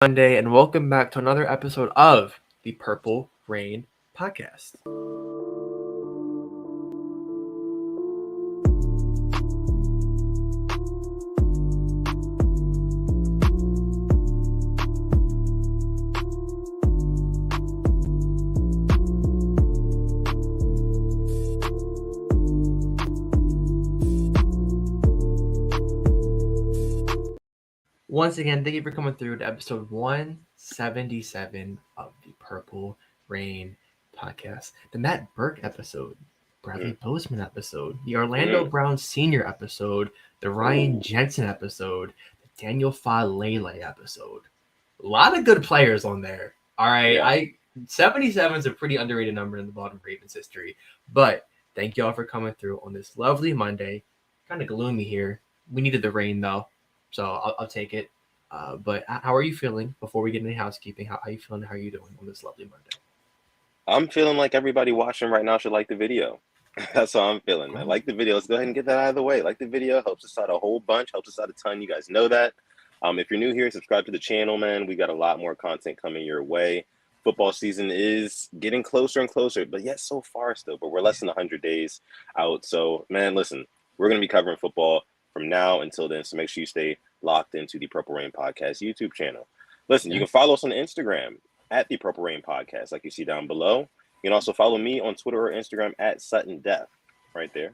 Monday, and welcome back to another episode of the Purple Rain Podcast. Once again, thank you for coming through to episode 177 of the Purple Rain Podcast. The Matt Burke episode, Bradley Bozeman episode, the Orlando Brown Sr. episode, the Ryan Jensen episode, the Daniel Falele episode. A lot of good players on there. All right. 77 is a pretty underrated number in the Baltimore Ravens history. But thank you all for coming through on this lovely Monday. Kind of gloomy here. We needed the rain, though. So I'll take it. But how are you feeling before we get into housekeeping? How are you feeling? How are you doing on this lovely Monday? I'm feeling like everybody watching right now should like the video. That's how I'm feeling, man. Like the video. Let's go ahead and get that out of the way. Like the video. Helps us out a whole bunch. Helps us out a ton. You guys know that. If you're new here, subscribe to the channel, man. We got a lot more content coming your way. Football season is getting closer and closer, but yet so far still. But we're less than 100 days out. So, man, listen, we're going to be covering football from now until then. So make sure you stay locked into the Purple Rain Podcast YouTube channel. Listen, you can follow us on Instagram at the Purple Rain Podcast, like you see down below. You can also follow me on Twitter or Instagram at Sutton Def, right there.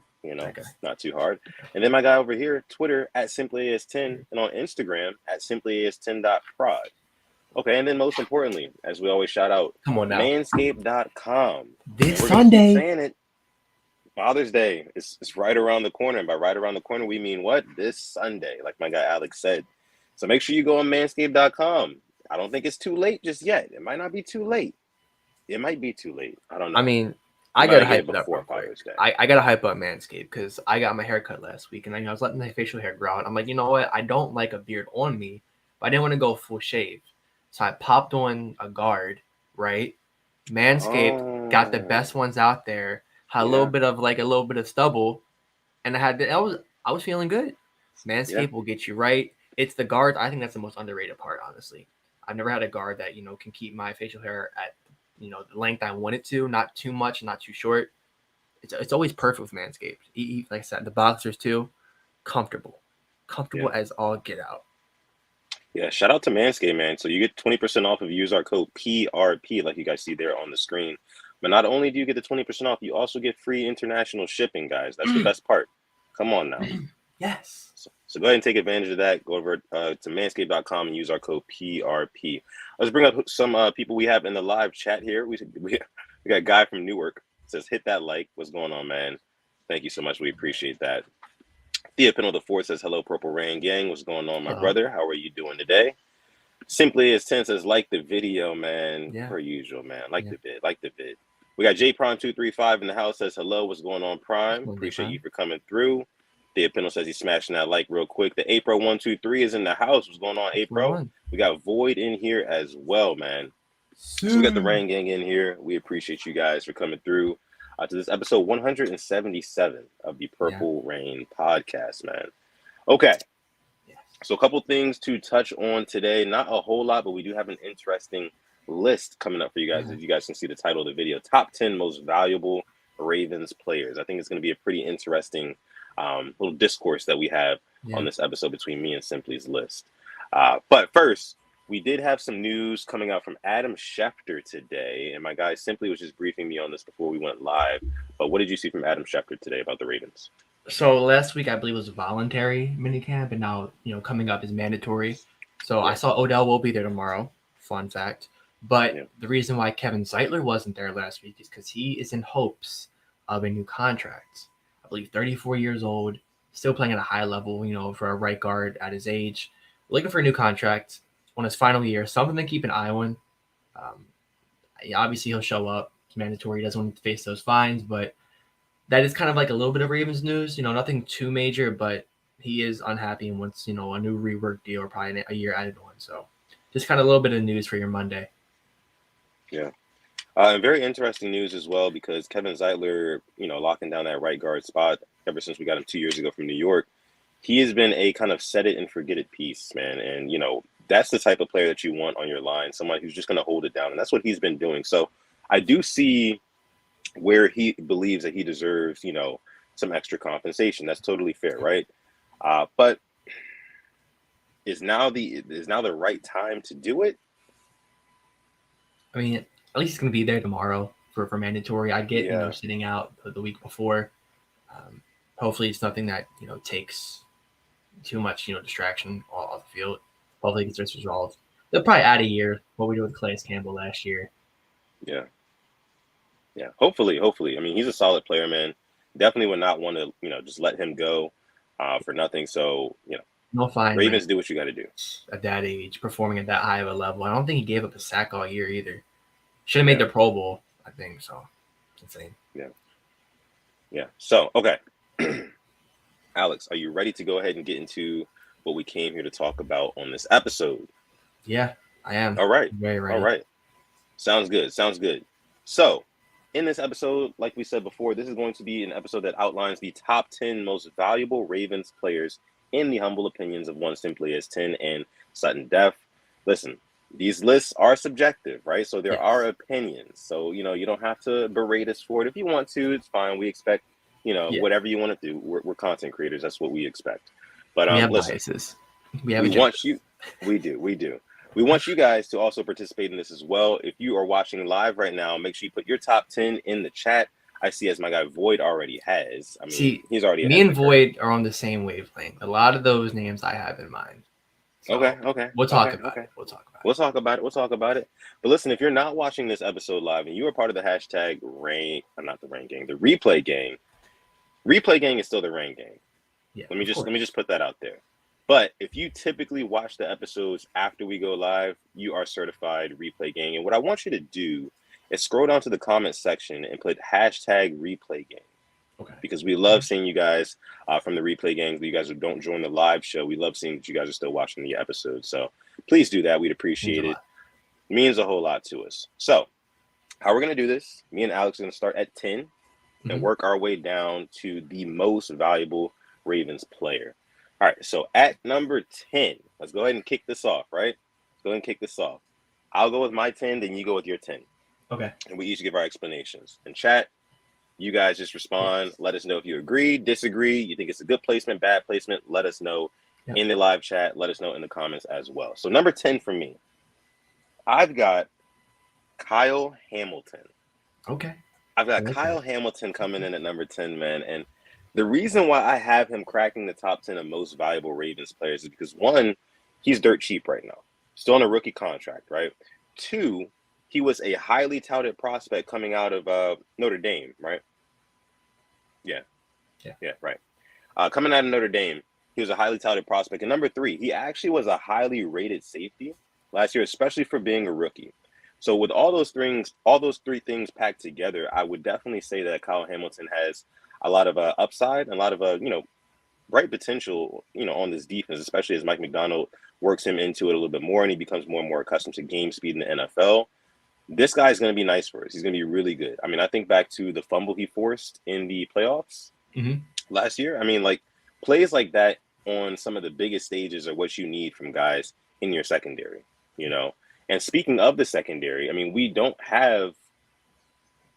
Not too hard. And then my guy over here, Twitter at SimplyAS10, and on Instagram at SimplyAS10.prod. Okay, and then most importantly, as we always shout out, come on now, Manscaped.com. This Sunday, saying it. Father's Day is right around the corner. And by right around the corner, we mean what? This Sunday, like my guy Alex said. So make sure you go on Manscaped.com. I don't think it's too late just yet. It might not be too late. It might be too late. I don't know. I mean, I got to hype it up before Father's Day. I got to hype up Manscaped because I got my hair cut last week. And I was letting my facial hair grow out. I'm like, you know what? I don't like a beard on me, but I didn't want to go full shave. So I popped on a guard, right? Manscaped got the best ones out there. Had a little bit of stubble, and I was feeling good. Manscaped will get you right. It's the guard. I think that's the most underrated part, honestly. I've never had a guard that can keep my facial hair at the length I want it to, not too much, not too short. It's always perfect with Manscaped. Like I said, the boxers too, comfortable as all get out. Yeah, shout out to Manscaped, man. So you get 20% off if you use our code PRP, like you guys see there on the screen. But not only do you get the 20% off, you also get free international shipping, guys. That's the best part. Come on now. Yes. So go ahead and take advantage of that. Go over to manscaped.com and use our code PRP. Let's bring up some people we have in the live chat here. We got a guy from Newark. It says, hit that like. What's going on, man? Thank you so much. We appreciate that. Thea Pennell the Fourth says, hello, Purple Rain Gang. What's going on, my brother? How are you doing today? Simply as 10 says, like the video, man. Yeah. Per usual, man. Like the vid. We got J Prime 235 in the house, says hello. What's going on, Prime? Appreciate you for coming through. Thea Pennell says he's smashing that like real quick. The April 123 is in the house. What's going on, April? We got Void in here as well, man. So we got the Rain Gang in here. We appreciate you guys for coming through to this episode 177 of the Purple Rain Podcast, man. Okay. So a couple things to touch on today. Not a whole lot, but we do have an interesting list coming up for you guys. As you guys can see the title of the video, top 10 most valuable Ravens players. I think it's going to be a pretty interesting little discourse that we have on this episode between me and Simply's list. But first, we did have some news coming out from Adam Schefter today, and my guy Simply was just briefing me on this before we went live. But what did you see from Adam Schefter today about the Ravens? So last week, I believe, was a voluntary minicamp, and now, coming up is mandatory. So I saw Odell will be there tomorrow. Fun fact. But the reason why Kevin Zeitler wasn't there last week is because he is in hopes of a new contract. I believe 34 years old, still playing at a high level, for a right guard at his age. Looking for a new contract on his final year, something to keep an eye on. Obviously, he'll show up. It's mandatory. He doesn't want to face those fines, but that is kind of like a little bit of Ravens news. Nothing too major, but he is unhappy and wants, a new rework deal or probably a year added on. So just kind of a little bit of news for your Monday. Yeah. And very interesting news as well, because Kevin Zeitler, locking down that right guard spot ever since we got him 2 years ago from New York, he has been a kind of set it and forget it piece, man. And, that's the type of player that you want on your line, someone who's just going to hold it down. And that's what he's been doing. So I do see where he believes that he deserves, some extra compensation. That's totally fair, right? But is now the right time to do it? I mean, at least he's going to be there tomorrow for mandatory. I get, sitting out the week before. Hopefully it's nothing that, takes too much, distraction off the field. Hopefully it gets this resolved. They'll probably add a year, what we did with Calais Campbell last year. Yeah. Yeah. Hopefully. I mean, he's a solid player, man. Definitely would not want to, just let him go for nothing. So, no fine. Ravens, do what you got to do. At that age, performing at that high of a level. I don't think he gave up a sack all year either. Should have made the Pro Bowl, I think. So, insane. Yeah. Yeah. So, okay. Alex, are you ready to go ahead and get into what we came here to talk about on this episode? Yeah, I am. All right. Very ready. All right. Sounds good. So, in this episode, like we said before, this is going to be an episode that outlines the top 10 most valuable Ravens players in the humble opinions of one simply as 10 and sudden death. Listen, these lists are subjective, right? So there are opinions. So, you don't have to berate us for it. If you want to, it's fine. We expect, whatever you want to do. We're content creators. That's what we expect. But we have listen, biases. We want you. We do. We want you guys to also participate in this as well. If you are watching live right now, make sure you put your top 10 in the chat. I see as my guy Void already has. I mean, he's already. Me and Void are on the same wavelength. A lot of those names I have in mind. So okay. We'll talk about it. We'll talk about it. But listen, if you're not watching this episode live and you are part of the hashtag the replay gang. Replay gang is still the Rain gang. Yeah. Let me just put that out there. But if you typically watch the episodes after we go live, you are certified replay gang. And what I want you to do is scroll down to the comment section and put hashtag replay gang. Okay. Because we love seeing you guys from the replay gang. You guys who don't join the live show, we love seeing that you guys are still watching the episodes. So please do that. We'd appreciate it. It means a whole lot to us. So how we're going to do this, me and Alex are going to start at 10 and work our way down to the most valuable Ravens player. All right, so at number 10, let's go ahead and kick this off, right? Let's go ahead and kick this off. I'll go with my 10, then you go with your 10. Okay. And we each give our explanations. In chat, you guys just respond. Let us know if you agree, disagree, you think it's a good placement, bad placement. Let us know in the live chat. Let us know in the comments as well. So number 10 for me, I've got Kyle Hamilton. Okay. I've got Kyle Hamilton coming in at number 10, man. And the reason why I have him cracking the top 10 of most valuable Ravens players is because, one, he's dirt cheap right now. Still on a rookie contract, right? Two, he was a highly touted prospect coming out of Notre Dame, right? Yeah, right. Coming out of Notre Dame, he was a highly touted prospect. And number three, he actually was a highly rated safety last year, especially for being a rookie. So with all those three things packed together, I would definitely say that Kyle Hamilton has a lot of upside and a lot of bright potential, on this defense, especially as Mike McDonald works him into it a little bit more and he becomes more and more accustomed to game speed in the NFL. This guy's going to be nice for us. He's going to be really good. I mean, I think back to the fumble he forced in the playoffs last year. I mean, like, plays like that on some of the biggest stages are what you need from guys in your secondary, And speaking of the secondary, I mean, we don't have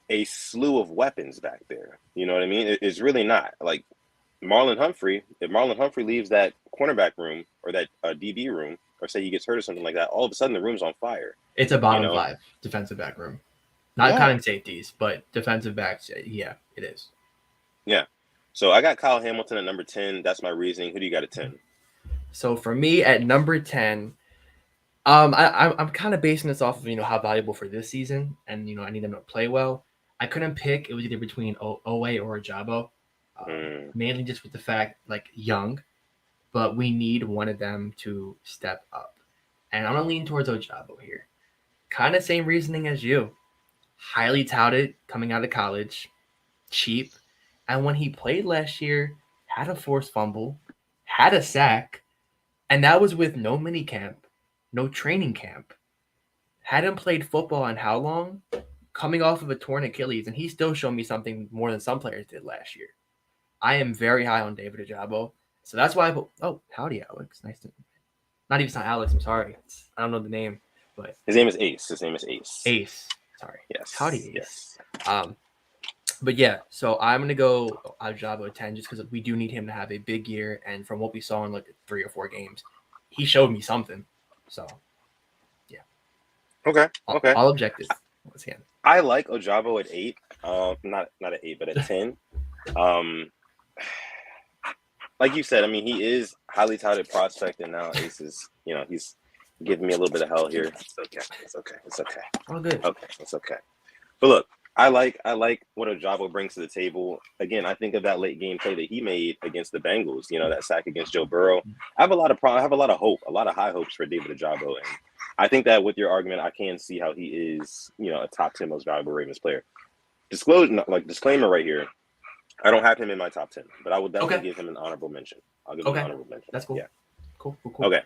a slew of weapons back there. You know what I mean? It's really not. Like, Marlon Humphrey, if Marlon Humphrey leaves that cornerback room or that DB room, or say he gets hurt or something like that, all of a sudden the room's on fire. It's a bottom five defensive back room. Not counting safeties, but defensive backs, yeah, it is. Yeah. So I got Kyle Hamilton at number 10. That's my reasoning. Who do you got at 10? So for me at number 10, I'm kind of basing this off of, how valuable for this season and, I need them to play well. I couldn't pick. It was either between Owe or Ajabo, mainly just with the fact, young, but we need one of them to step up. And I'm going to lean towards Ajabo here. Kind of same reasoning as you. Highly touted coming out of college, cheap. And when he played last year, had a forced fumble, had a sack, and that was with no mini camp, no training camp. Hadn't played football in how long? Coming off of a torn Achilles, and he still showed me something more than some players did last year. I am very high on David Ajabo, so that's why I put. Oh, howdy, Alex. Nice to. It's not Alex. I'm sorry. I don't know the name, but his name is Ace. Ace. Sorry. Yes. Howdy, Ace. Yes. But yeah, so I'm gonna go Ojabo at 10 just because we do need him to have a big year, and from what we saw in like 3 or 4 games, he showed me something. So yeah. Okay. All objective. Once again. I like Ojabo at 8. Not at 8, but at 10. Like you said, I mean, he is highly touted prospect, and now Ace is, he's giving me a little bit of hell here. It's okay. Oh, good. Okay, it's okay. But look, I like what Ojabo brings to the table. Again, I think of that late game play that he made against the Bengals. That sack against Joe Burrow. I have a lot of hope, a lot of high hopes for David Ojabo, and I think that with your argument, I can see how he is, a top 10 most valuable Ravens player. Disclaimer right here. I don't have him in my top 10, but I will definitely give him an honorable mention. I'll give him an honorable mention. That's cool. Yeah. Cool. Okay.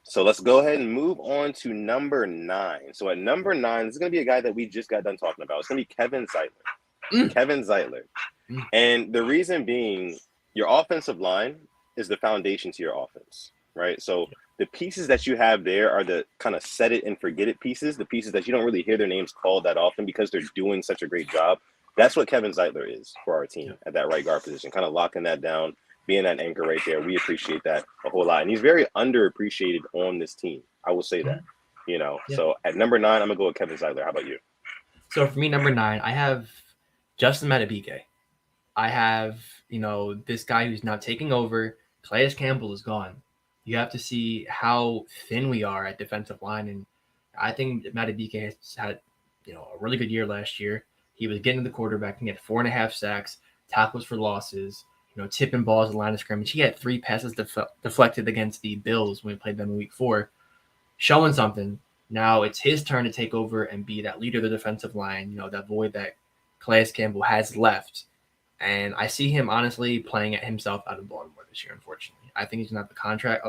So let's go ahead and move on to number 9. So at number 9, this is going to be a guy that we just got done talking about. It's going to be Kevin Zeitler. Kevin Zeitler. And the reason being, your offensive line is the foundation to your offense, right? So the pieces that you have there are the kind of set it and forget it pieces, the pieces that you don't really hear their names called that often because they're doing such a great job. That's what Kevin Zeitler is for our team at that right guard position, kind of locking that down, being that anchor right there. We appreciate that a whole lot. And he's very underappreciated on this team. I will say that, So at number 9, I'm going to go with Kevin Zeitler. How about you? So for me, number 9, I have Justin Madubuike. I have, this guy who's now taking over. Calais Campbell is gone. You have to see how thin we are at defensive line. And I think Madubuike has had, a really good year last year. He was getting to the quarterback and he had 4.5 sacks, tackles for losses, tipping balls at the line of scrimmage. He had 3 passes deflected against the Bills when we played them in week 4, showing something. Now it's his turn to take over and be that leader of the defensive line, that void that Calais Campbell has left. And I see him honestly playing at himself out of Baltimore this year, unfortunately. I think he's going to have the contract.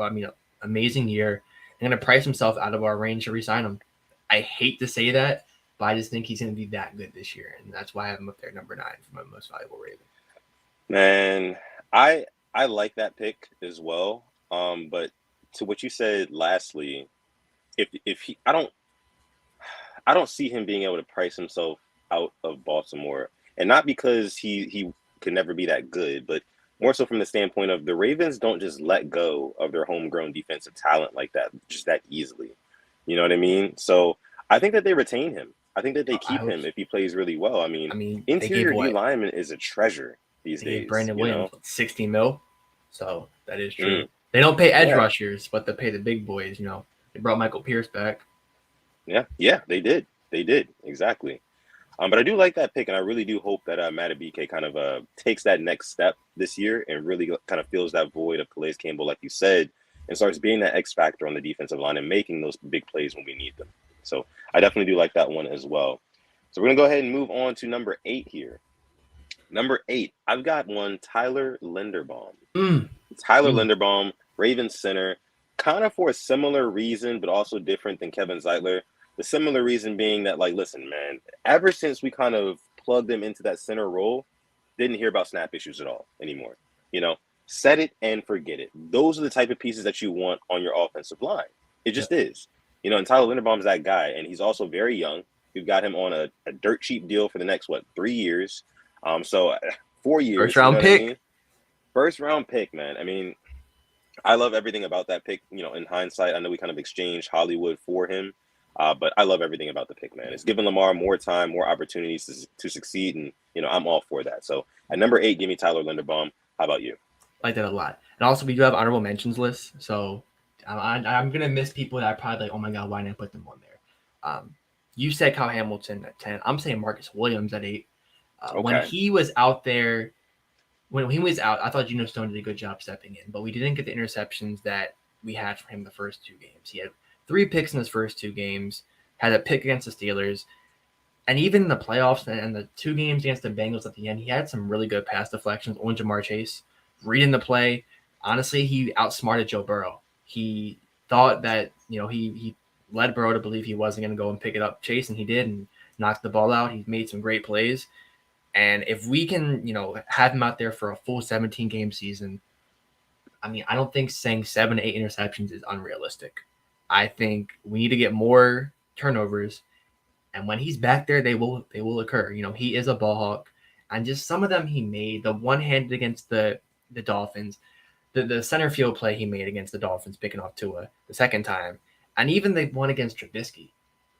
Amazing year. And going to price himself out of our range to re-sign him. I hate to say that, but I just think he's going to be that good this year. And that's why I have him up there number 9 for my most valuable Raven. Man, I like that pick as well. But to what you said lastly, if he, I don't see him being able to price himself out of Baltimore, and not because he could never be that good, but more so from the standpoint of the Ravens don't just let go of their homegrown defensive talent like that, just that easily. You know what I mean? So I think that they retain him. I think that they keep him if he plays really well. I mean interior D lineman is a treasure these days. Brandon Williams, 16 mil. So that is true. They don't pay edge rushers, but they pay the big boys. They brought Michael Pierce back. Yeah, they did. Exactly. But I do like that pick, and I really do hope that Madubuike kind of takes that next step this year and really kind of fills that void of Calais Campbell, like you said, and starts being that X factor on the defensive line and making those big plays when we need them. So I definitely do like that one as well. So we're going to go ahead and move on to number 8 here. Number 8, I've got one, Tyler Linderbaum. Linderbaum, Ravens center, kind of for a similar reason, but also different than Kevin Zeitler. The similar reason being that, listen, man, ever since we kind of plugged him into that center role, didn't hear about snap issues at all anymore. Set it and forget it. Those are the type of pieces that you want on your offensive line. It just is. And Tyler Linderbaum is that guy, and he's also very young. We've got him on a dirt cheap deal for the next, 3 years? So 4 years. First round pick. First round pick, man. I love everything about that pick. In hindsight, I know we kind of exchanged Hollywood for him. But I love everything about the pick, man. It's giving Lamar more time, more opportunities to succeed, and I'm all for that. So at number 8, give me Tyler Linderbaum. How about you? I like that a lot. And also, we do have honorable mentions lists, so I'm gonna miss people that I probably like. Oh my god, why didn't I put them on there? You said Kyle Hamilton at 10. I'm saying Marcus Williams at 8. When he was out there, when he was out, I thought Geno Stone did a good job stepping in, but we didn't get the interceptions that we had from him the first 2 games. He had 3 picks in his first 2 games, had a pick against the Steelers, and even in the playoffs and the 2 games against the Bengals at the end, he had some really good pass deflections on Jamar Chase, reading the play. Honestly, he outsmarted Joe Burrow. He thought that, he led Burrow to believe he wasn't going to go and pick it up Chase, and he did, and knocked the ball out. He made some great plays. And if we can, have him out there for a full 17-game season, I mean, I don't think saying 7 to 8 interceptions is unrealistic. I think we need to get more turnovers, and when he's back there, they will occur. He is a ball hawk, and just some of them he made. The one-handed against the Dolphins, the center field play he made against the Dolphins, picking off Tua the second time, and even the one against Trubisky,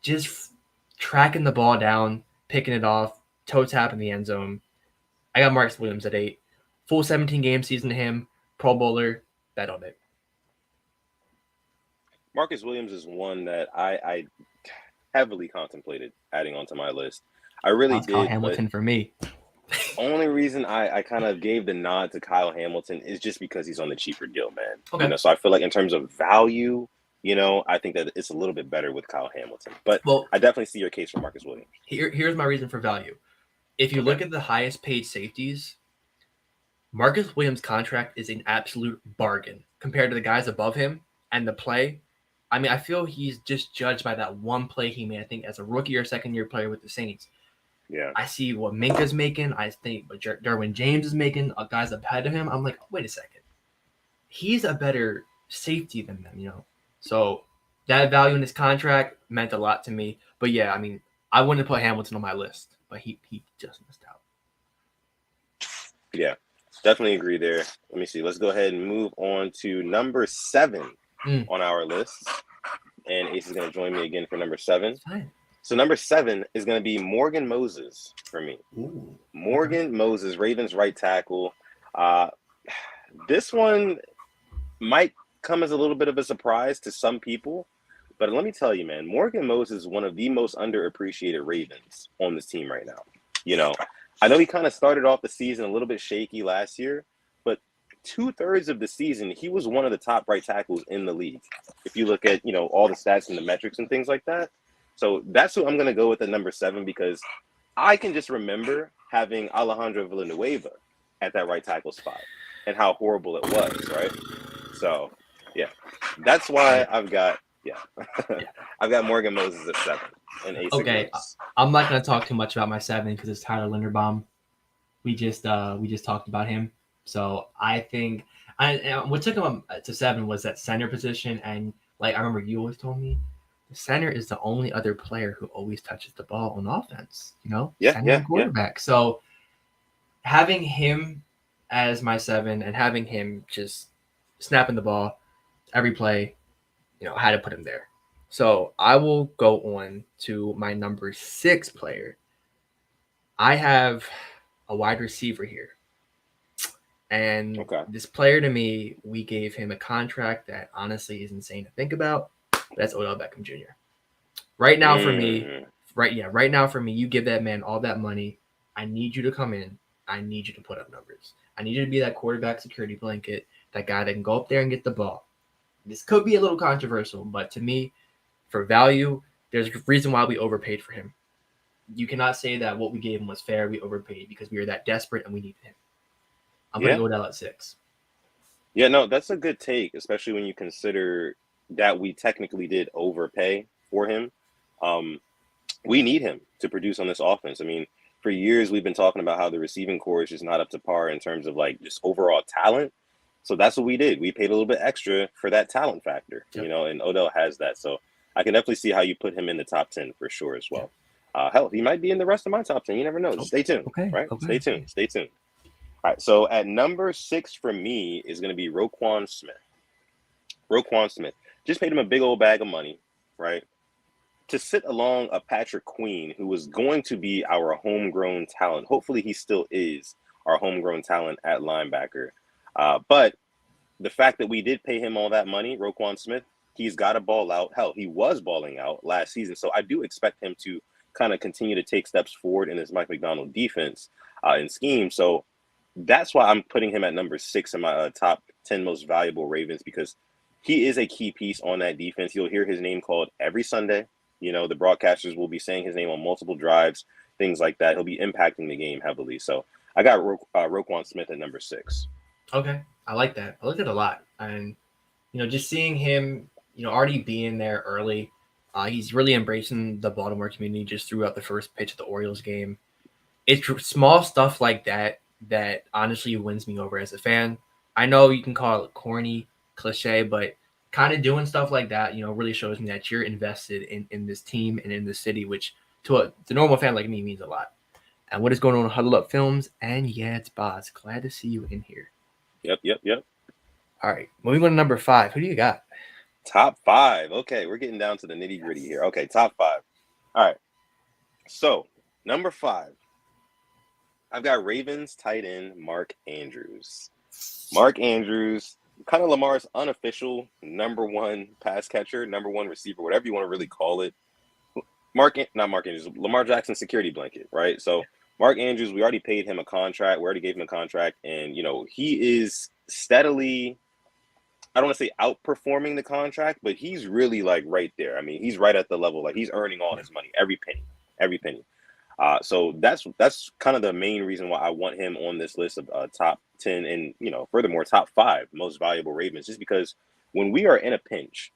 just tracking the ball down, picking it off, toe tap in the end zone. I got Marcus Williams at 8. Full 17 game season to him. Pro Bowler. Bet on it. Marcus Williams is one that I heavily contemplated adding onto my list. I really did. Kyle Hamilton for me. Only reason I kind of gave the nod to Kyle Hamilton is just because he's on the cheaper deal, man. Okay. So I feel like in terms of value, I think that it's a little bit better with Kyle Hamilton. But I definitely see your case for Marcus Williams. Here's my reason for value. If you look at the highest paid safeties, Marcus Williams' contract is an absolute bargain compared to the guys above him and the play. I mean, I feel he's just judged by that one play he made, I think, as a rookie or second-year player with the Saints. Yeah. I see what Minka's making. I think what Derwin James is making, guys ahead of him. I'm like, wait a second. He's a better safety than them, So that value in his contract meant a lot to me. But, yeah, I mean, I wouldn't put Hamilton on my list, but he just missed out. Yeah, definitely agree there. Let me see. Let's go ahead and move on to number 7 on our list. And Ace is going to join me again for number 7. Fine. So number 7 is going to be Morgan Moses for me. Ooh. Morgan Moses, Ravens right tackle. This one might come as a little bit of a surprise to some people. But let me tell you, man, Morgan Moses is one of the most underappreciated Ravens on this team right now. I know he kind of started off the season a little bit shaky last year, but 2/3 of the season, he was one of the top right tackles in the league. If you look at, all the stats and the metrics and things like that. So that's who I'm going to go with at number 7 because I can just remember having Alejandro Villanueva at that right tackle spot and how horrible it was, right? So, yeah, that's why I've got Morgan Moses at 7. And Ace okay, agrees. I'm not going to talk too much about my 7 because it's Tyler Linderbaum. We just talked about him. So I think what took him to 7 was that center position. And like I remember you always told me, the center is the only other player who always touches the ball on offense, center and quarterback. Yeah. So having him as my 7 and having him just snapping the ball every play, I had to put him there. So I will go on to my number 6 player. I have a wide receiver here. And this player to me, we gave him a contract that honestly is insane to think about. That's Odell Beckham Jr. Right now for me, you give that man all that money. I need you to come in. I need you to put up numbers. I need you to be that quarterback security blanket, that guy that can go up there and get the ball. This could be a little controversial, but to me, for value, there's a reason why we overpaid for him. You cannot say that what we gave him was fair. We overpaid because we were that desperate and we needed him. I'm going to go Odell at 6. Yeah, no, that's a good take, especially when you consider that we technically did overpay for him. We need him to produce on this offense. I mean, for years we've been talking about how the receiving core is just not up to par in terms of like just overall talent. So that's what we did. We paid a little bit extra for that talent factor, and Odell has that. So I can definitely see how you put him in the top 10 for sure as well. Hell, he might be in the rest of my top 10. You never know. Stay tuned. Right? Okay. Stay tuned. All right. So at number 6 for me is going to be Roquan Smith. Roquan Smith. Just paid him a big old bag of money, right? To sit along a Patrick Queen, who was going to be our homegrown talent. Hopefully he still is our homegrown talent at linebacker. But the fact that we did pay him all that money, Roquan Smith, he's got to ball out. Hell, he was balling out last season. So I do expect him to kind of continue to take steps forward in this Mike Macdonald defense and scheme. So that's why I'm putting him at number 6 in my top 10 most valuable Ravens, because he is a key piece on that defense. You'll hear his name called every Sunday. The broadcasters will be saying his name on multiple drives, things like that. He'll be impacting the game heavily. So I got Roquan Smith at number 6. Okay. I like that. I liked it a lot. And, just seeing him, already being there early, he's really embracing the Baltimore community just throughout the first pitch of the Orioles game. It's small stuff like that honestly wins me over as a fan. I know you can call it corny, cliche, but kind of doing stuff like that, really shows me that you're invested in this team and in this city, which to the normal fan like me means a lot. And what is going on in Huddle Up Films? And yeah, it's Boz. Glad to see you in here. Yep. All right, moving on to number 5. Who do you got? Top 5. Okay, we're getting down to the nitty gritty here. Okay, top 5. All right. So number 5, I've got Ravens tight end Mark Andrews. Mark Andrews, kind of Lamar's unofficial number 1 pass catcher, number 1 receiver, whatever you want to really call it. Lamar Jackson's security blanket, right? So Mark Andrews, we already paid him a contract. We already gave him a contract, and he is steadily, I don't want to say outperforming the contract, but he's really like right there. I mean, he's right at the level, like he's earning all his money, every penny. So that's kind of the main reason why I want him on this list of top 10 and, furthermore, top 5 most valuable Ravens, just because when we are in a pinch,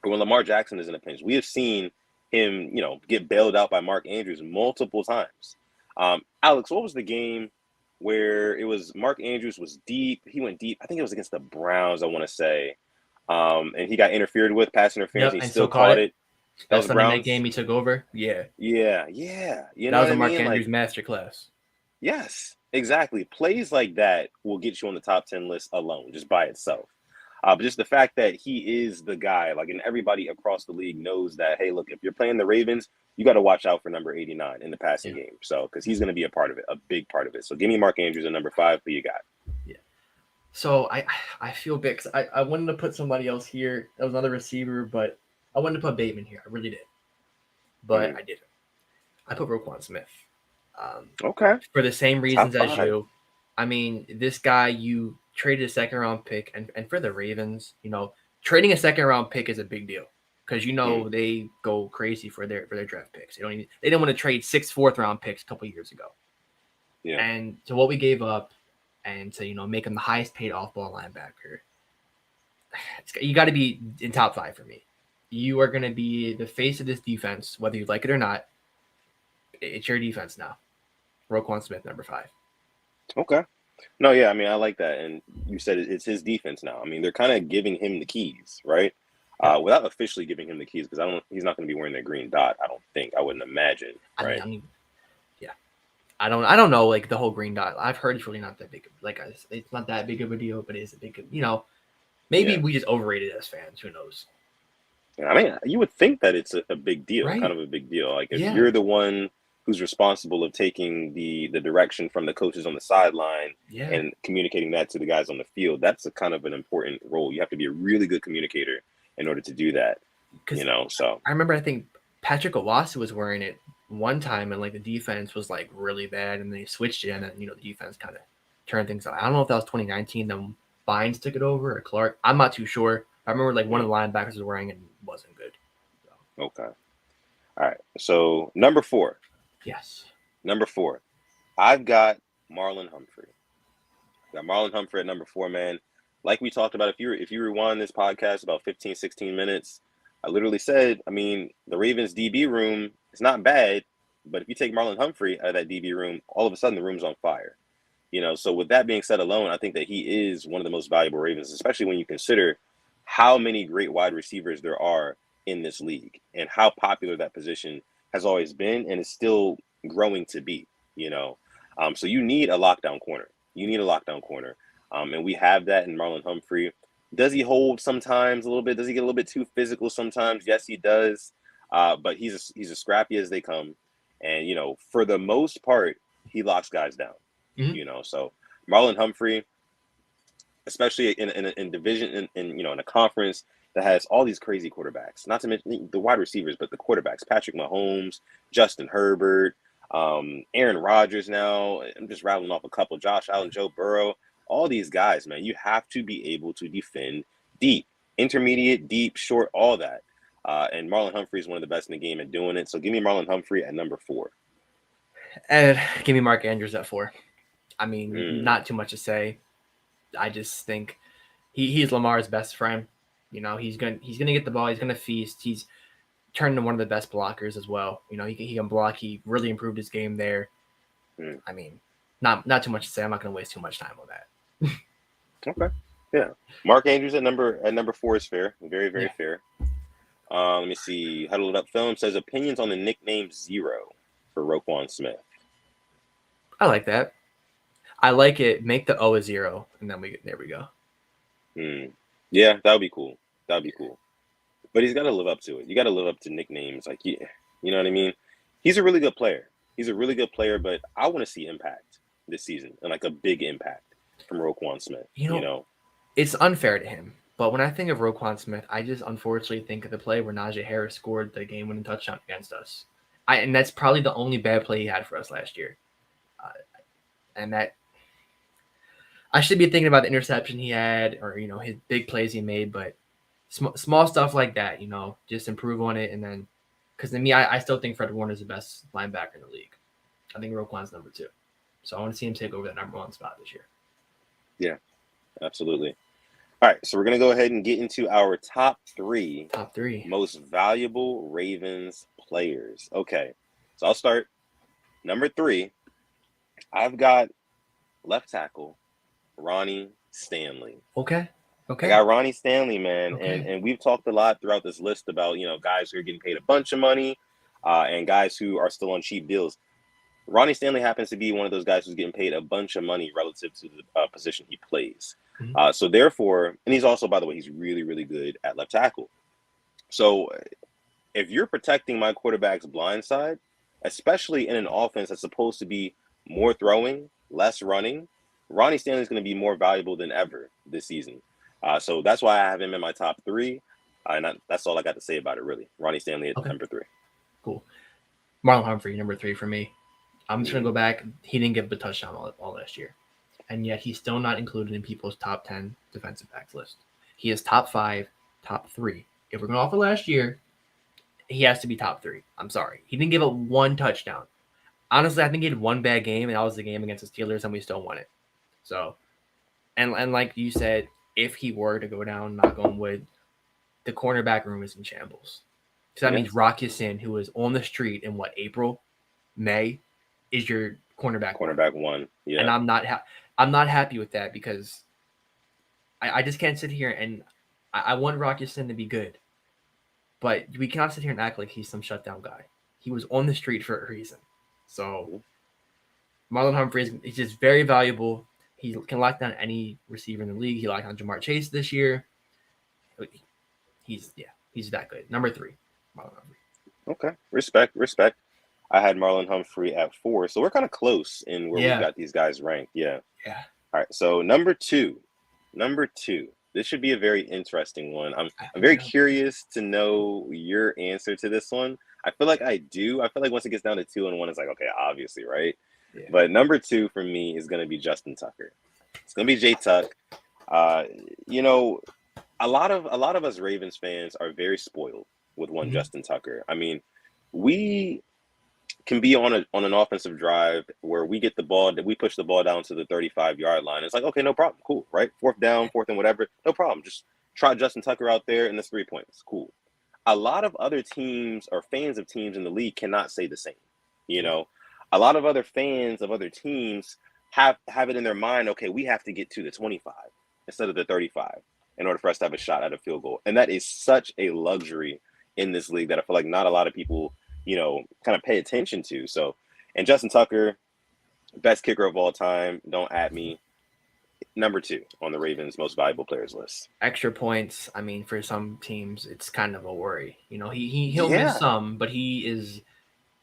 or when Lamar Jackson is in a pinch, we have seen him, get bailed out by Mark Andrews multiple times. Alex, what was the game where it was Mark Andrews was deep? He went deep. I think it was against the Browns, I want to say. And he got interfered with, pass interference. Yep, he still caught it. That was Sunday night game he took over. Yeah. Yeah. That was a Mark Andrews masterclass. Yes, exactly. Plays like that will get you on the top 10 list alone, just by itself. But just the fact that he is the guy, like, and everybody across the league knows that, hey, look, if you're playing the Ravens, you got to watch out for number 89 in the passing game. So, because he's going to be a part of it, a big part of it. So, give me Mark Andrews at number 5. Who you got? Yeah. So I feel bad because I wanted to put somebody else here. That was another receiver, but I wanted to put Bateman here. I really did, but I didn't. I put Roquan Smith. Okay. For the same reasons as you. I mean, this guy, you traded a second-round pick, and for the Ravens, trading a second-round pick is a big deal because they go crazy for their draft picks. They didn't want to trade 6 fourth-round picks a couple years ago. Yeah. And so what we gave up, and to make him the highest-paid off-ball linebacker, you got to be in top 5 for me. You are going to be the face of this defense, whether you like it or not. It's your defense now. Roquan Smith, number 5. Okay. No, yeah, I mean, I like that. And you said it's his defense now. I mean, they're kind of giving him the keys, right? Without officially giving him the keys, because he's not going to be wearing the green dot, I don't think. I wouldn't imagine, right? I don't know, like, the whole green dot. I've heard it's really not that big. Like, it's not that big of a deal, but it is a big, maybe we just overrated it as fans. Who knows? I mean, you would think that it's a big deal, right? Kind of a big deal. Like, if you're the one who's responsible of taking the direction from the coaches on the sideline and communicating that to the guys on the field, that's a kind of an important role. You have to be a really good communicator in order to do that, so. I remember, I think Patrick Owasi was wearing it one time, and, like, the defense was, like, really bad, and they switched it, and then, the defense kind of turned things out. I don't know if that was 2019, then Bynes took it over, or Clark. I'm not too sure. I remember, like, one of the linebackers was wearing it and wasn't good. So. Okay. All right. So, number 4. Yes. Number 4. I've got Marlon Humphrey. Got Marlon Humphrey at number 4, man. Like we talked about, if you rewind this podcast about 15, 16 minutes, I literally said, I mean, the Ravens DB room is not bad, but if you take Marlon Humphrey out of that DB room, all of a sudden the room's on fire. So with that being said alone, I think that he is one of the most valuable Ravens, especially when you consider how many great wide receivers there are in this league and how popular that position has always been and is still growing to be, So you need a lockdown corner. And we have that in Marlon Humphrey. Does he hold sometimes a little bit? Does he get a little bit too physical sometimes? Yes, he does. But he's as scrappy as they come. And, for the most part, he locks guys down, So Marlon Humphrey, especially in division, in a conference that has all these crazy quarterbacks, not to mention the wide receivers, but the quarterbacks, Patrick Mahomes, Justin Herbert, Aaron Rodgers now. I'm just rattling off a couple, Josh Allen, Joe Burrow, all these guys, man. You have to be able to defend deep, intermediate, deep, short, all that. And Marlon Humphrey is one of the best in the game at doing it. So give me Marlon Humphrey at number 4. And give me Mark Andrews at 4. I mean, not too much to say. I just think he's Lamar's best friend. He's gonna get the ball. He's gonna feast. He's turned into one of the best blockers as well. He can block. He really improved his game there. I mean, not too much to say. I'm not gonna waste too much time on that. Okay. Yeah. Mark Andrews at number 4 is fair. Very, very fair. Let me see. Huddle It Up Film says opinions on the nickname Zero for Roquan Smith. I like that. I like it. Make the O a 0, and then there we go. Yeah, that would be cool. That would be cool. But he's got to live up to it. You got to live up to nicknames. Like, you know what I mean? He's a really good player. But I want to see impact this season, and like a big impact from Roquan Smith. You know? It's unfair to him. But when I think of Roquan Smith, I just unfortunately think of the play where Najee Harris scored the game-winning touchdown against us. And that's probably the only bad play he had for us last year. And that I should be thinking about the interception he had, or his big plays he made. But small stuff like that, just improve on it. And then, because to me, I still think Fred Warner is the best linebacker in the league. I think Roquan's number 2. So I want to see him take over that number 1 spot this year. Yeah, absolutely. All right, so we're going to go ahead and get into our top 3 most valuable Ravens players. Okay, so I'll start. Number 3, I've got left tackle Ronnie Stanley. Okay. I got Ronnie Stanley, man, and we've talked a lot throughout this list about guys who are getting paid a bunch of money, and guys who are still on cheap deals. Ronnie Stanley happens to be one of those guys who's getting paid a bunch of money relative to the position he plays. Mm-hmm. So therefore, and he's also, by the way, he's really, really good at left tackle. So if you're protecting my quarterback's blind side, especially in an offense that's supposed to be more throwing, less running, Ronnie Stanley is going to be more valuable than ever this season. So that's why I have him in my top 3. And that's all I got to say about it, really. Ronnie Stanley at number 3. Cool. Marlon Humphrey, number 3 for me. I'm just going to go back. He didn't get the touchdown all last year. And yet he's still not included in people's top 10 defensive backs list. He is top 5, top 3. If we're going off of last year, he has to be top 3. I'm sorry. He didn't give up 1 touchdown. Honestly, I think he had 1 bad game, and that was the game against the Steelers, and we still won it. So, and like you said, if he were to go down, knock on wood, the cornerback room is in shambles. So that means Rock Ya-Sin, who was on the street in April, May, is your cornerback 1. Yeah. And I'm not happy with that, because I just can't sit here and I want Rock Ya-Sin to be good, but we cannot sit here and act like he's some shutdown guy. He was on the street for a reason. So Marlon Humphrey is just very valuable. He can lock down any receiver in the league. He locked down Jamar Chase this year. He's that good. Number 3, Marlon Humphrey. Okay, respect. I had Marlon Humphrey at 4, so we're kind of close in where we've got these guys ranked. Yeah. All right, so number 2. This should be a very interesting one. I'm very curious to know your answer to this one. I feel like I do. I feel like once it gets down to 2 and 1, it's like, okay, obviously, right? Yeah. But number 2 for me is going to be Justin Tucker. It's going to be J Tuck. A lot of us Ravens fans are very spoiled with one Justin Tucker. I mean, we can be on an offensive drive where we get the ball, that we push the ball down to the 35-yard line. It's like, okay, no problem, cool, right? 4th down, 4th and whatever, no problem. Just try Justin Tucker out there, and it's 3 points, cool. A lot of other teams or fans of teams in the league cannot say the same. A lot of other fans of other teams have it in their mind, okay, we have to get to the 25 instead of the 35 in order for us to have a shot at a field goal. And that is such a luxury in this league that I feel like not a lot of people, kind of pay attention to. So, and Justin Tucker, best kicker of all time, don't at me, number 2 on the Ravens most valuable players list. Extra points, I mean, for some teams, it's kind of a worry. He'll miss some, but he is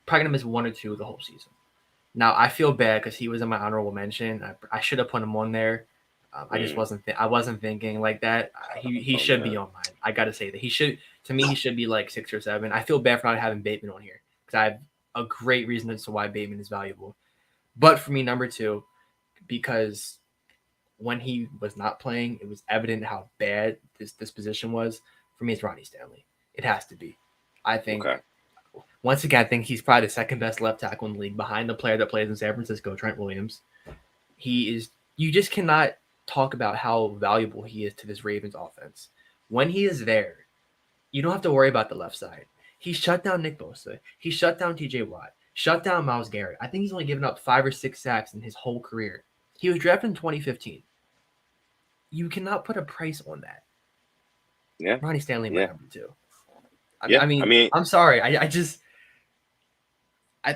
probably going to miss 1 or 2 the whole season. Now, I feel bad because he was in my honorable mention. I should have put him on there. I just wasn't thinking like that. He should be on mine. I got to say that he should be like 6 or 7. I feel bad for not having Bateman on here because I have a great reason as to why Bateman is valuable. But for me, number 2, because when he was not playing, it was evident how bad this position was. For me, it's Ronnie Stanley. It has to be. I think. Okay. Once again, I think he's probably the 2nd best left tackle in the league behind the player that plays in San Francisco, Trent Williams. He is. You just cannot talk about how valuable he is to this Ravens offense. When he is there, you don't have to worry about the left side. He shut down Nick Bosa. He shut down TJ Watt. Shut down Myles Garrett. I think he's only given up 5 or 6 sacks in his whole career. He was drafted in 2015. you cannot put a price on that. Yeah. Ronnie Stanley, my number 2. Yeah. I mean, I'm sorry. I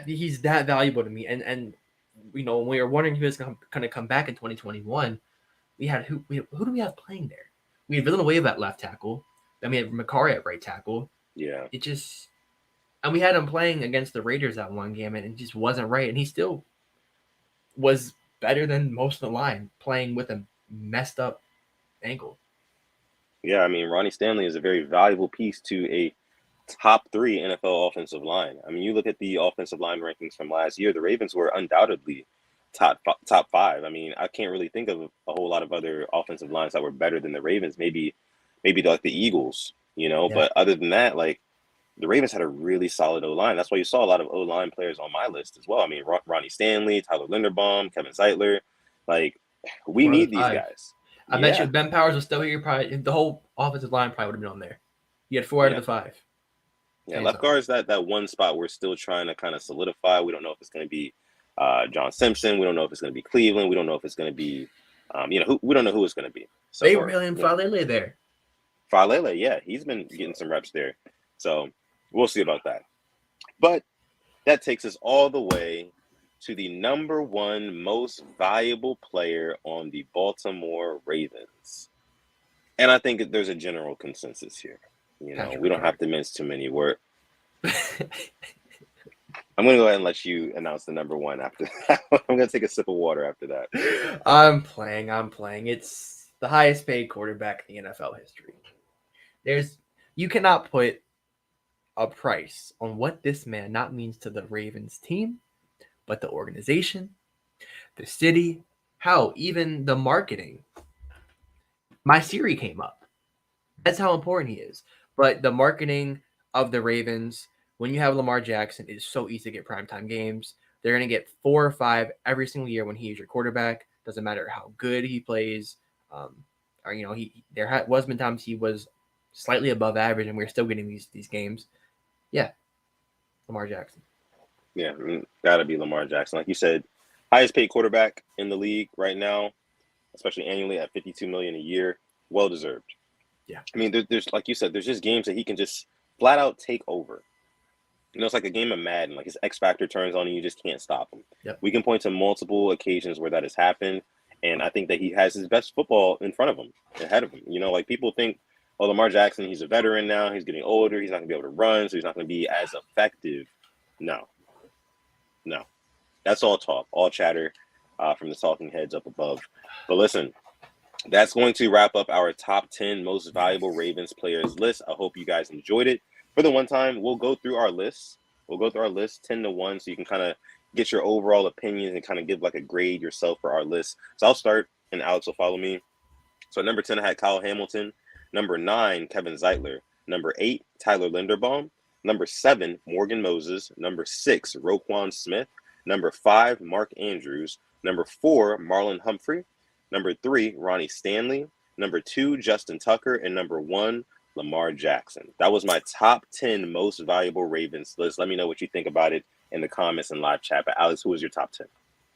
he's that valuable to me. And when we were wondering who was going to come back in 2021, we had who do we have playing there? We had Villanueva at left tackle. Then we had Macari at right tackle. Yeah. And we had him playing against the Raiders that one game, and it just wasn't right. And he still was better than most of the line playing with a messed up ankle. Yeah, I mean, Ronnie Stanley is a very valuable piece to a top 3 NFL offensive line. I mean, you look at the offensive line rankings from last year, the Ravens were undoubtedly top 5. I mean, I can't really think of a whole lot of other offensive lines that were better than the Ravens. Maybe like the Eagles, Yeah. But other than that, like the Ravens had a really solid O-line. That's why you saw a lot of O-line players on my list as well. I mean, Ronnie Stanley, Tyler Linderbaum, Kevin Zeitler. Like, we need these guys. I bet you if Ben Powers was still here, probably the whole offensive line probably would have been on there. You had 4 out of the 5. Yeah, left guard is that one spot we're still trying to kind of solidify. We don't know if it's going to be John Simpson. We don't know if it's going to be Cleveland. We don't know if it's going to be, we don't know who it's going to be. So they were really in Falele there. Falele, yeah, he's been getting some reps there. So we'll see about that. But that takes us all the way to the number 1 most valuable player on the Baltimore Ravens. And I think there's a general consensus here. We don't have to mince too many words. I'm going to go ahead and let you announce the number 1 after that. I'm going to take a sip of water after that. I'm playing. It's the highest paid quarterback in the NFL history. You cannot put a price on what this man not means to the Ravens team, but the organization, the city, even the marketing. My Siri came up. That's how important he is. But the marketing of the Ravens, when you have Lamar Jackson, it is so easy to get primetime games. They're going to get 4 or 5 every single year when he is your quarterback. Doesn't matter how good he plays. There was been times he was slightly above average, and we're still getting these games. Yeah, Lamar Jackson. Yeah, gotta be Lamar Jackson. Like you said, highest paid quarterback in the league right now, especially annually at $52 million a year. Well deserved. Yeah. I mean, there's like you said, there's just games that he can just flat out take over. It's like a game of Madden. Like his X factor turns on and you just can't stop him. Yep. We can point to multiple occasions where that has happened, and I think that he has his best football in front of him, ahead of him. Like people think, oh, Lamar Jackson, he's a veteran now. He's getting older. He's not going to be able to run, so he's not going to be as effective. No. That's all talk, all chatter from the talking heads up above. But listen, that's going to wrap up our top 10 most valuable Ravens players list. I hope you guys enjoyed it. For the one time, we'll go through our list. 10 to 1, so you can kind of get your overall opinions and kind of give like a grade yourself for our list. So I'll start, and Alex will follow me. So number 10, I had Kyle Hamilton. Number 9, Kevin Zeitler. Number 8, Tyler Linderbaum. Number 7, Morgan Moses. Number 6, Roquan Smith. Number 5, Mark Andrews. Number 4, Marlon Humphrey. Number 3, Ronnie Stanley. Number 2, Justin Tucker. And number 1, Lamar Jackson. That was my top 10 most valuable Ravens list. Let me know what you think about it in the comments and live chat. But Alex, who was your top 10?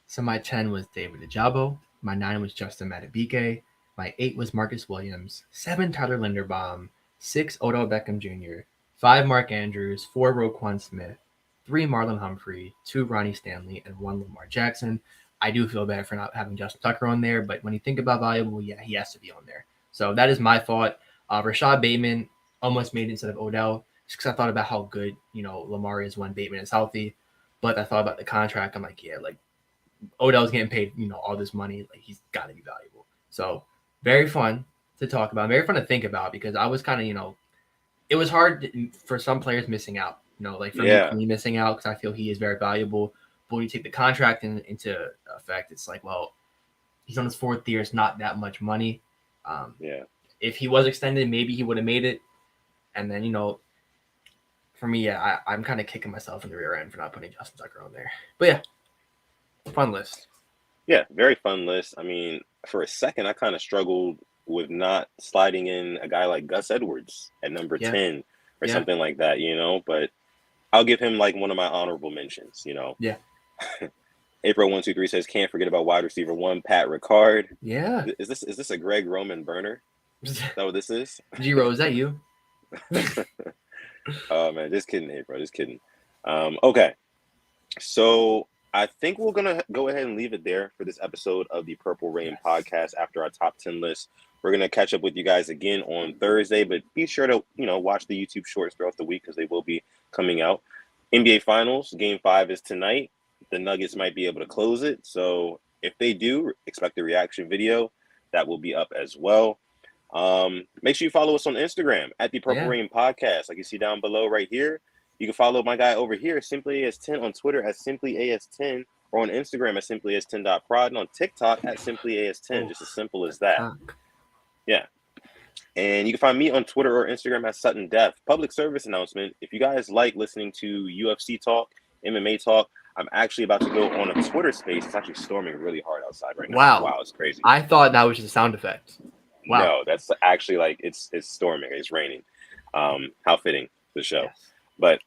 So my 10 was David Ajabo. My 9 was Justin Madubuike. My 8 was Marcus Williams. 7, Tyler Linderbaum. 6, Odell Beckham Jr. 5, Mark Andrews. 4, Roquan Smith. 3, Marlon Humphrey. 2, Ronnie Stanley. And 1, Lamar Jackson. I do feel bad for not having Justin Tucker on there, but when you think about valuable, yeah, he has to be on there. So that is my thought. Rashad Bateman almost made it instead of Odell, just because I thought about how good, Lamar is when Bateman is healthy. But I thought about the contract. I'm like, yeah, like Odell's getting paid, all this money. Like he's got to be valuable. So very fun to talk about, very fun to think about, because I was kind of, it was hard for some players missing out. Like for me missing out, because I feel he is very valuable. But when you take the contract into effect, it's like, well, he's on his 4th year. It's not that much money. If he was extended, maybe he would have made it. And then, for me, I'm kind of kicking myself in the rear end for not putting Justin Tucker on there. But yeah, fun list. Yeah, very fun list. I mean, for a second, I kind of struggled with not sliding in a guy like Gus Edwards at number 10 or something like that, but I'll give him like one of my honorable mentions, Yeah. April123 says, can't forget about wide receiver 1, Pat Ricard. Yeah. Is this a Greg Roman burner? Is that what this is? G-Ro, is that you? Oh, man, just kidding, April. Just kidding. Okay. So I think we're going to go ahead and leave it there for this episode of the Purple Rain podcast after our top 10 list. We're going to catch up with you guys again on Thursday, but be sure to, watch the YouTube shorts throughout the week because they will be coming out. NBA Finals, Game 5 is tonight. The Nuggets might be able to close it. So if they do, expect a reaction video. That will be up as well. Make sure you follow us on Instagram at the Purple Rain Podcast. Like you see down below right here. You can follow my guy over here, SimplyAS10, on Twitter at SimplyAS10, or on Instagram at SimplyAS10.prod, and on TikTok at SimplyAS10. Just as simple as that. Yeah. And you can find me on Twitter or Instagram at Sutton Def. Public service announcement. If you guys like listening to UFC talk, MMA talk, I'm actually about to go on a Twitter space. It's actually storming really hard outside right now. Wow, it's crazy. I thought that was just a sound effect. Wow. No, that's actually like it's storming. It's raining. How fitting the show. Yes. But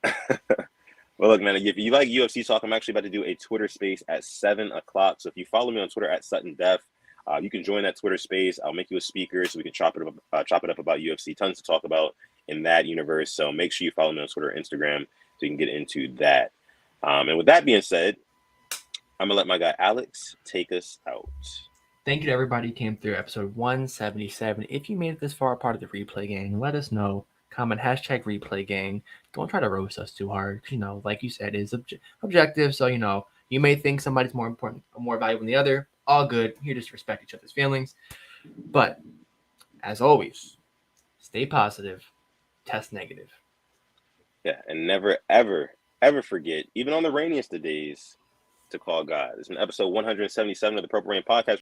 well, look, man, if you like UFC talk, I'm actually about to do a Twitter space at 7 o'clock. So if you follow me on Twitter at Sutton Def, you can join that Twitter space. I'll make you a speaker so we can chop it up about UFC. Tons to talk about in that universe. So make sure you follow me on Twitter and Instagram so you can get into that. And with that being said, I'm going to let my guy Alex take us out. Thank you to everybody who came through episode 177. If you made it this far, part of the replay gang, let us know. Comment #replay gang. Don't try to roast us too hard. Like you said, it is objective. So, you may think somebody's more important or more valuable than the other. All good. You just respect each other's feelings. But as always, stay positive, test negative. Yeah, and never, ever, ever forget, even on the rainiest of days, to call God. It's in episode 177 of the Purple Rain Podcast.